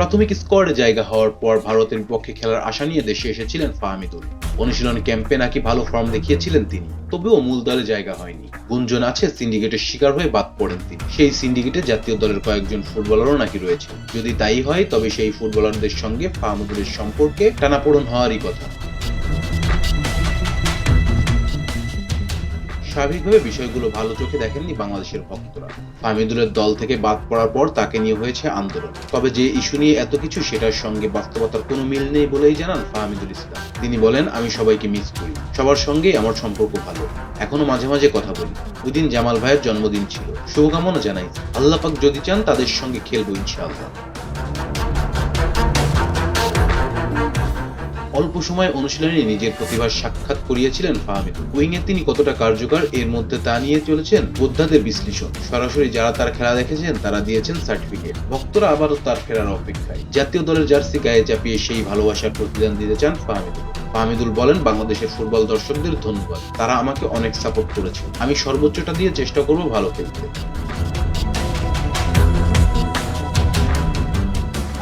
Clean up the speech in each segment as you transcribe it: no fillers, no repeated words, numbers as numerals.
প্রাথমিক স্কোয়াডে জায়গা হওয়ার পর ভারতের বিপক্ষে খেলার আশা নিয়ে দেশে এসেছিলেন ফাহমিদুল। অনুশীলন ক্যাম্পে নাকি ভালো ফর্ম দেখিয়েছিলেন তিনি, তবেও মূল দলে জায়গা হয়নি। গুঞ্জন আছে সিন্ডিকেটের শিকার হয়ে বাদ পড়েন তিনি। সেই সিন্ডিকেটে জাতীয় দলের কয়েকজন ফুটবলারও নাকি রয়েছে। যদি তাই হয় তবে সেই ফুটবলারদের সঙ্গে ফাহমিদুলের সম্পর্কে টানাপোড়েন হওয়ারই কথা। স্বাভাবিকভাবে বিষয়গুলো ভালো চোখে দেখেননি বাংলাদেশের ভক্তরা। ফাহমিদুলের দল থেকে বাদ পড়ার পর তাকে নিয়ে হয়েছে আন্দোলন। তবে যে ইস্যু নিয়ে এত কিছু, সেটার সঙ্গে বাস্তবতার কোনো মিল নেই বলেই জানান ফাহমিদুল ইসলাম। তিনি বলেন, আমি সবাইকে মিস করি, সবার সঙ্গেই আমার সম্পর্ক ভালো, এখনো মাঝে মাঝে কথা বলি। ওই দিন জামাল ভাইয়ের জন্মদিন ছিল, শুভকামনা জানাই। আল্লাহ পাক যদি চান তাদের সঙ্গে খেলবো ইনশাআল্লাহ। অল্প সময় অনুশীলনে নিজের প্রতিভার সাক্ষাৎ করিয়েছিলেন ফাহমিদুল। উইংয়ে তিনি কতটা কার্যকর এর মধ্যে তা নিয়ে চলেছেন বোদ্ধাদের বিশ্লেষণ। সরাসরি যারা তার খেলা দেখেছেন তারা দিয়েছেন সার্টিফিকেট। ভক্তরা আবারও তার ফেরার অপেক্ষায়। জাতীয় দলের জার্সি গায়ে চাপিয়ে সেই ভালোবাসার প্রতিদান দিতে চান ফাহমিদুল। ফাহমিদুল বলেন, বাংলাদেশের ফুটবল দর্শকদের ধন্যবাদ, তারা আমাকে অনেক সাপোর্ট করেছে। আমি সর্বোচ্চটা দিয়ে চেষ্টা করব ভালো খেলতে।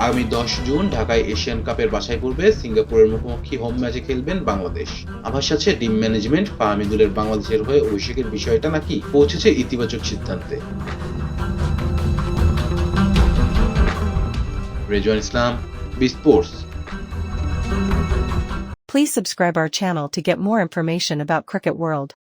আগামী 10 জুন ঢাকায় এশিয়ান কাপের বাছাই পর্বে সিঙ্গাপুরের মুখোমুখি হোম ম্যাচে খেলবেন বাংলাদেশ। আভাস আছে টিম ম্যানেজমেন্ট ফাহমিদুলের বাংলাদেশের হয়ে অভিষেকের বিষয়টা নাকি পৌঁছেছে ইতিবাচক সিদ্ধান্তে। Rezwan Islam, B sports. Please subscribe our channel to get more information about Cricket World.